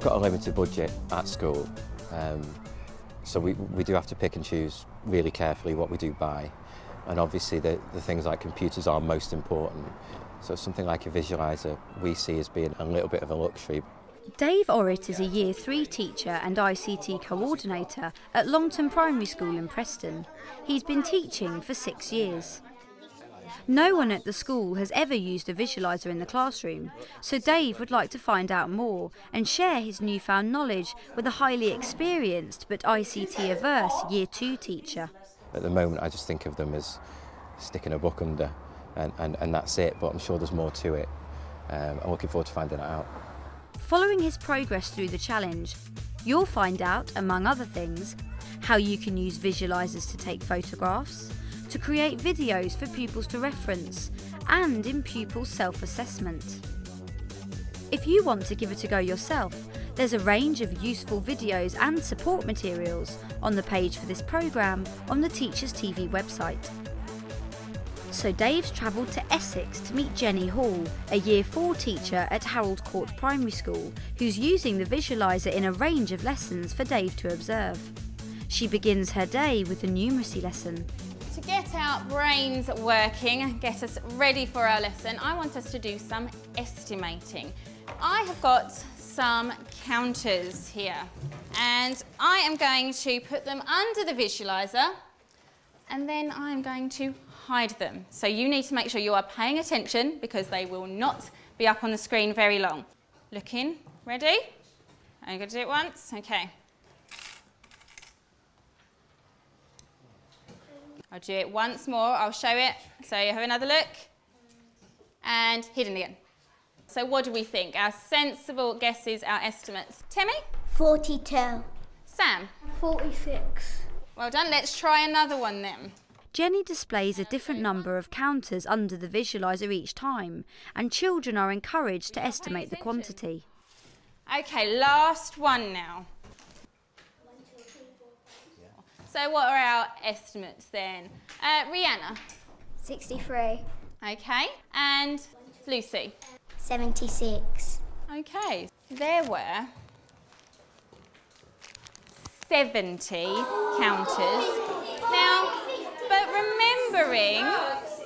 got a limited budget at school, so we do have to pick and choose really carefully what we do buy. And obviously the things like computers are most important. So something like a visualiser we see as being a little bit of a luxury. Dave Orritt is a Year 3 teacher and ICT coordinator at Longton Primary School in Preston. He's been teaching for 6 years. No one at the school has ever used a visualiser in the classroom, so Dave would like to find out more and share his newfound knowledge with a highly experienced but ICT-averse Year 2 teacher. At the moment I just think of them as sticking a book under and that's it, but I'm sure there's more to it. I'm looking forward to finding it out. Following his progress through the challenge, you'll find out, among other things, how you can use visualisers to take photographs, to create videos for pupils to reference, and in pupils' self-assessment. If you want to give it a go yourself, there's a range of useful videos and support materials on the page for this programme on the Teachers TV website. So Dave's travelled to Essex to meet Jenny Hall, a Year 4 teacher at Harold Court Primary School, who's using the visualiser in a range of lessons for Dave to observe. She begins her day with a numeracy lesson. To get our brains working, get us ready for our lesson, I want us to do some estimating. I have got some counters here and I am going to put them under the visualiser and then I am going to hide them. So you need to make sure you are paying attention because they will not be up on the screen very long. Looking, ready? I'm going to do it once, okay. I'll do it once more, I'll show it. So you have another look and hidden again. So what do we think? Our sensible guesses, our estimates. Temmie? 42. Sam? 46. Well done, let's try another one then. Jenny displays a different number of counters under the visualiser each time, and children are encouraged to estimate the quantity. Okay, last one now. So what are our estimates then? Rihanna? 63. Okay, and Lucy? 76. Okay, there were 70 counters. Now, but remembering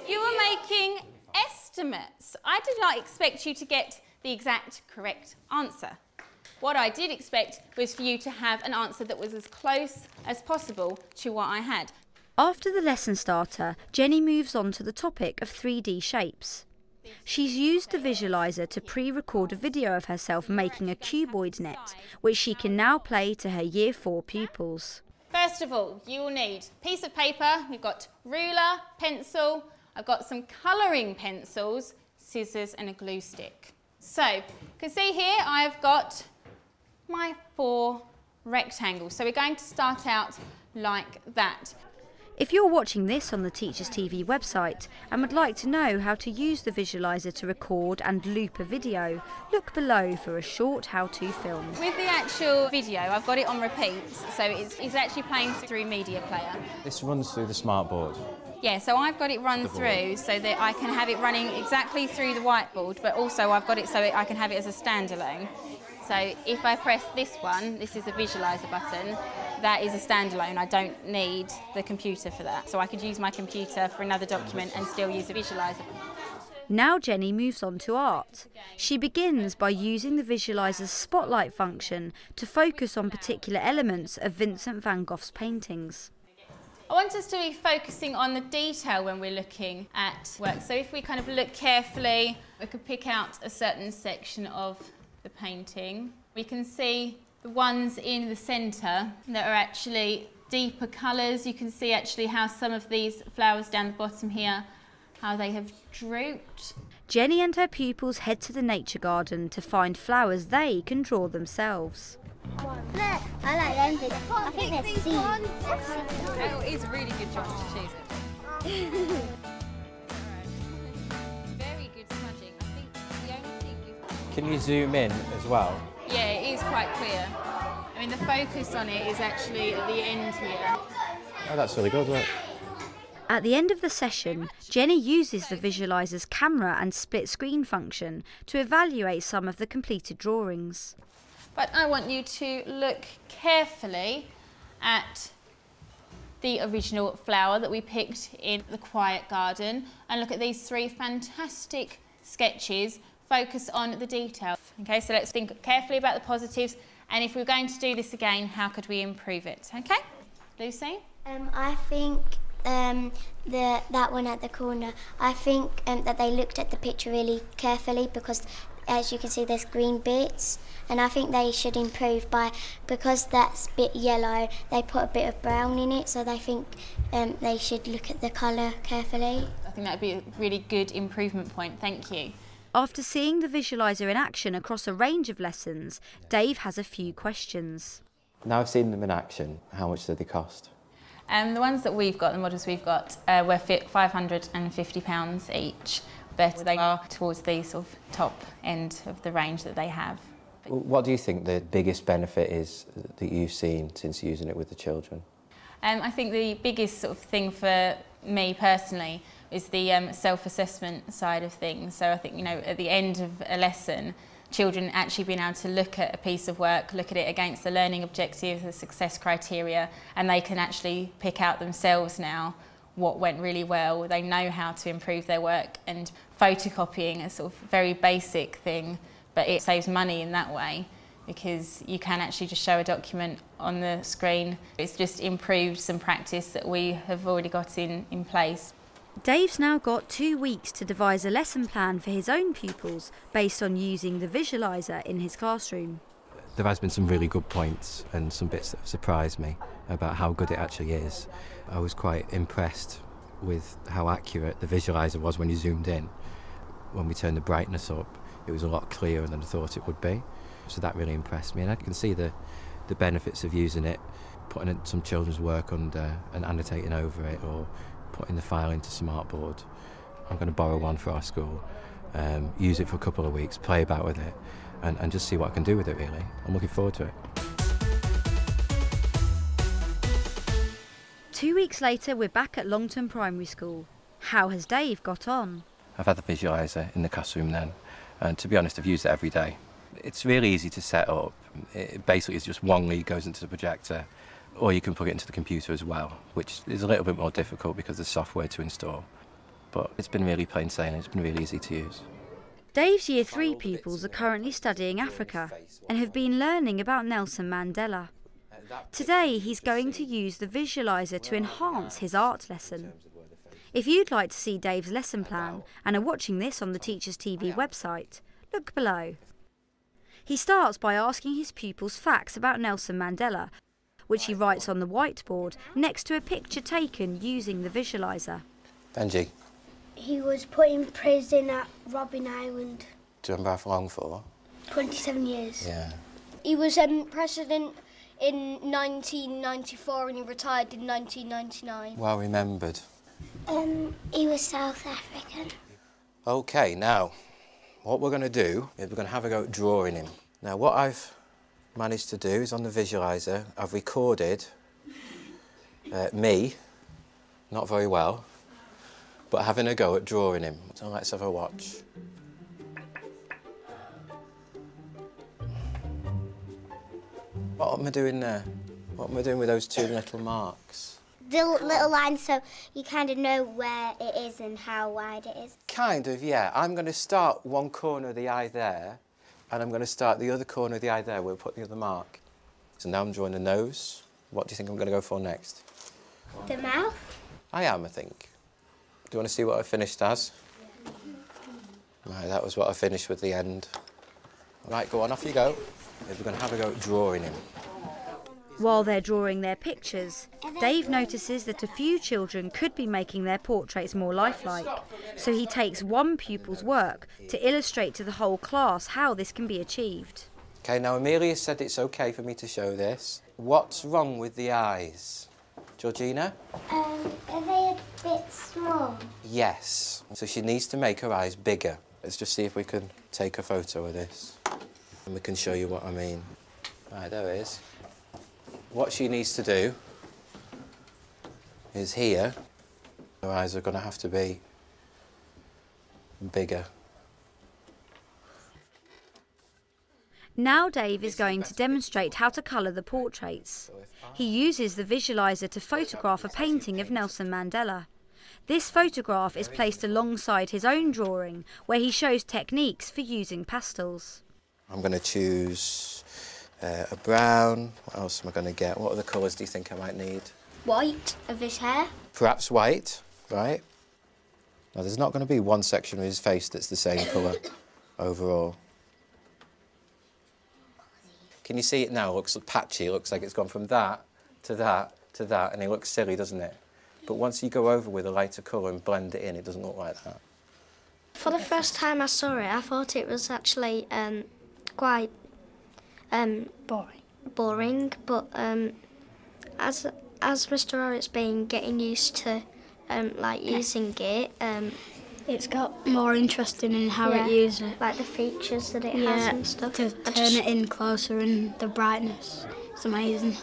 you were making estimates, I did not expect you to get the exact correct answer. What I did expect was for you to have an answer that was as close as possible to what I had. After the lesson starter, Jenny moves on to the topic of 3D shapes. She's used the visualiser to pre-record a video of herself making a cuboid net, which she can now play to her Year 4 pupils. First of all, you will need a piece of paper. We've got ruler, pencil. I've got some colouring pencils, scissors and a glue stick. So, you can see here I've got my 4 rectangles. So we're going to start out like that. If you're watching this on the Teachers TV website and would like to know how to use the visualiser to record and loop a video, look below for a short how-to film. With the actual video, I've got it on repeat, so it's actually playing through Media Player. This runs through the smart board. Yeah, so I've got it run through so that I can have it running exactly through the whiteboard, but also I've got it so I can have it as a standalone. So if I press this one, this is a visualiser button, that is a standalone. I don't need the computer for that. So I could use my computer for another document and still use a visualiser. Now Jenny moves on to art. She begins by using the visualiser's spotlight function to focus on particular elements of Vincent van Gogh's paintings. I want us to be focusing on the detail when we're looking at work. So if we kind of look carefully, we could pick out a certain section of the painting. We can see the ones in the centre that are actually deeper colours. You can see actually how some of these flowers down the bottom here, how they have drooped. Jenny and her pupils head to the nature garden to find flowers they can draw themselves. Look, I like them. I think they're seeds. Oh, it is a really good job to choose it. Very good smudging. I think the only thing Can you zoom in as well? Yeah, it is quite clear. I mean, the focus on it is actually at the end here. Oh, that's really good, look. At the end of the session, Jenny uses the visualiser's camera and split screen function to evaluate some of the completed drawings. If But I want you to look carefully at the original flower that we picked in the quiet garden, and look at these 3 fantastic sketches. Focus on the detail. Okay, so let's think carefully about the positives, and if we're going to do this again, how could we improve it? Okay, Lucy? I think that one at the corner, I think that they looked at the picture really carefully, because as you can see there's green bits, and I think they should improve by, because that's a bit yellow, they put a bit of brown in it, so they think they should look at the colour carefully. I think that would be a really good improvement point, thank you. After seeing the visualiser in action across a range of lessons, Dave has a few questions. Now I've seen them in action, how much do they cost? The ones that we've got, the models we've got, were £550 each, but they are towards the sort of top end of the range that they have. What do you think the biggest benefit is that you've seen since using it with the children? I think the biggest sort of thing for me personally is the self-assessment side of things. So I think, you know, at the end of a lesson, children actually being able to look at a piece of work, look at it against the learning objectives, the success criteria, and they can actually pick out themselves now what went really well. They know how to improve their work, and photocopying is sort of a very basic thing, but it saves money in that way, because you can actually just show a document on the screen. It's just improved some practice that we have already got in place. Dave's now got 2 weeks to devise a lesson plan for his own pupils based on using the visualiser in his classroom. There has been some really good points and some bits that have surprised me about how good it actually is. I was quite impressed with how accurate the visualiser was when you zoomed in. When we turned the brightness up, it was a lot clearer than I thought it would be. So that really impressed me, and I can see the benefits of using it, putting in some children's work under and annotating over it, or putting the file into Smartboard. I'm going to borrow one for our school, use it for a couple of weeks, play about with it, and just see what I can do with it, really. I'm looking forward to it. 2 weeks later, we're back at Longton Primary School. How has Dave got on? I've had the visualiser in the classroom then, and to be honest, I've used it every day. It's really easy to set up. It basically is just one lead goes into the projector, or you can plug it into the computer as well, which is a little bit more difficult because there's software to install. But it's been really plain sailing, it's been really easy to use. Dave's Year 3 pupils are currently studying Africa and have been learning about Nelson Mandela. Today he's going to use the visualiser to enhance his art lesson. If you'd like to see Dave's lesson plan and are watching this on the Teachers TV website, look below. He starts by asking his pupils facts about Nelson Mandela, which he writes on the whiteboard next to a picture taken using the visualiser. Benji. He was put in prison at Robben Island. Do you remember how long for? 27 years. Yeah. He was president in 1994 and he retired in 1999. Well remembered. He was South African. OK, now, what we're going to do is we're going to have a go at drawing him. Now, what I've managed to do is on the visualiser, I've recorded me, not very well, but having a go at drawing him. So let's have a watch. What am I doing there? What am I doing with those 2 little marks? The little line, so you kind of know where it is and how wide it is. Kind of, yeah. I'm going to start one corner of the eye there, and I'm going to start the other corner of the eye there. We'll put the other mark. So now I'm drawing the nose. What do you think I'm going to go for next? The mouth? I am, I think. Do you want to see what I finished as? Right, that was what I finished with the end. Right, go on, off you go. We're going to have a go at drawing him. While they're drawing their pictures, Dave notices that a few children could be making their portraits more lifelike, so he takes one pupil's work to illustrate to the whole class how this can be achieved. OK, now Amelia said it's OK for me to show this. What's wrong with the eyes? Georgina? Are they a bit small? Yes. So she needs to make her eyes bigger. Let's just see if we can take a photo of this. And we can show you what I mean. Right, there it is. What she needs to do is here, her eyes are going to have to be bigger. Now Dave is going to demonstrate how to colour the portraits. He uses the visualiser to photograph a painting of Nelson Mandela. This photograph is placed alongside his own drawing, where he shows techniques for using pastels. I'm going to choose a brown. What else am I going to get? What other colours do you think I might need? White of his hair. Perhaps white, right? Now, there's not going to be one section of his face that's the same colour overall. Can you see it now? It looks patchy. It looks like it's gone from that to that to that, and it looks silly, doesn't it? But once you go over with a lighter colour and blend it in, it doesn't look like that. For the first time I saw it, I thought it was actually quite boring. But as Mr. Orritt's been getting used to using it, it's got more interesting in how it uses it. Like the features that it has and stuff. To turn it in closer and the brightness. It's amazing.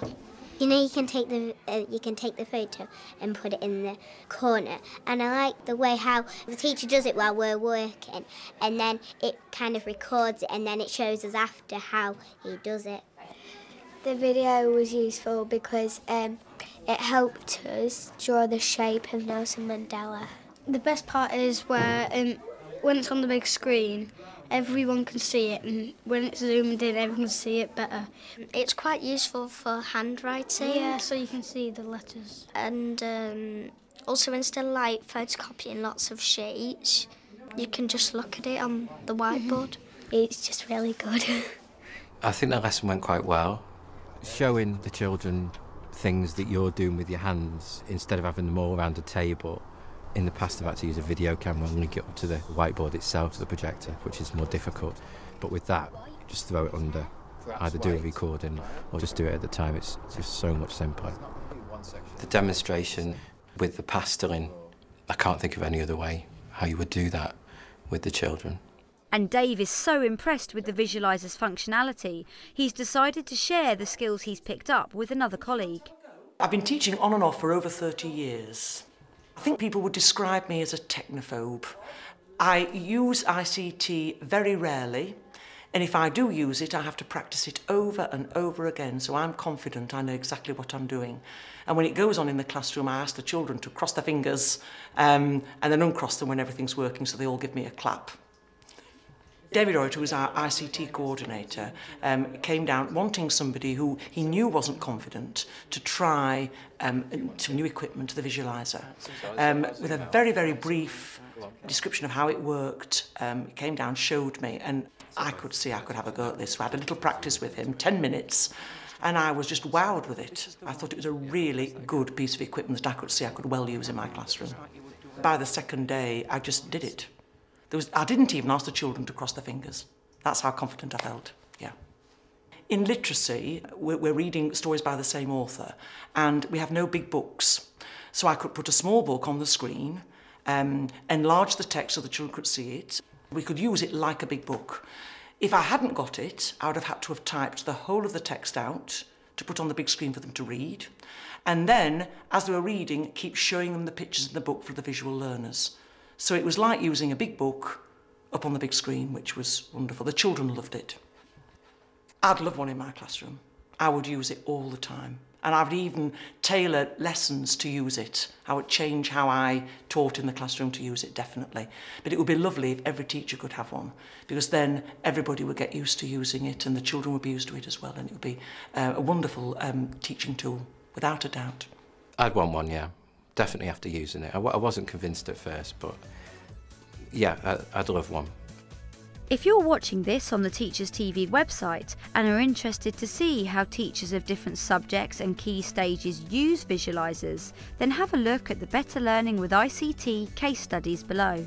You know, you can take the photo and put it in the corner, and I like the way how the teacher does it while we're working, and then it kind of records it, and then it shows us after how he does it. The video was useful because it helped us draw the shape of Nelson Mandela. The best part is where when it's on the big screen, everyone can see it, and when it's zoomed in, everyone can see it better. It's quite useful for handwriting. Yeah, so you can see the letters. And also, instead of photocopying lots of sheets, you can just look at it on the whiteboard. It's just really good. I think the lesson went quite well. Showing the children things that you're doing with your hands instead of having them all around a table. In the past, I've had to use a video camera and link it up to the whiteboard itself, to the projector, which is more difficult. But with that, just throw it under, either do a recording or just do it at the time. It's just so much simpler. The demonstration with the pasteling, I can't think of any other way how you would do that with the children. And Dave is so impressed with the Visualisers' functionality, he's decided to share the skills he's picked up with another colleague. I've been teaching on and off for over 30 years. I think people would describe me as a technophobe. I use ICT very rarely, and if I do use it, I have to practice it over and over again, so I'm confident I know exactly what I'm doing. And when it goes on in the classroom, I ask the children to cross their fingers and then uncross them when everything's working, so they all give me a clap. David Orritt, who was our ICT coordinator, came down wanting somebody who he knew wasn't confident to try some new equipment, the Visualiser. With a very, very brief description of how it worked, he came down, showed me, and I could see I could have a go at this. So I had a little practice with him, 10 minutes, and I was just wowed with it. I thought it was a really good piece of equipment that I could see I could well use in my classroom. By the second day, I just did it. I didn't even ask the children to cross their fingers. That's how confident I felt, yeah. In literacy, we're reading stories by the same author, and we have no big books. So I could put a small book on the screen, enlarge the text so the children could see it. We could use it like a big book. If I hadn't got it, I would have had to have typed the whole of the text out to put on the big screen for them to read. And then, as they were reading, keep showing them the pictures in the book for the visual learners. So it was like using a big book up on the big screen, which was wonderful. The children loved it. I'd love one in my classroom. I would use it all the time. And I would even tailor lessons to use it. I would change how I taught in the classroom to use it, definitely. But it would be lovely if every teacher could have one, because then everybody would get used to using it and the children would be used to it as well, and it would be a wonderful teaching tool, without a doubt. I'd want one, yeah. Definitely after using it. I wasn't convinced at first, but yeah, I'd love one. If you're watching this on the Teachers TV website and are interested to see how teachers of different subjects and key stages use Visualisers, then have a look at the Better Learning with ICT case studies below.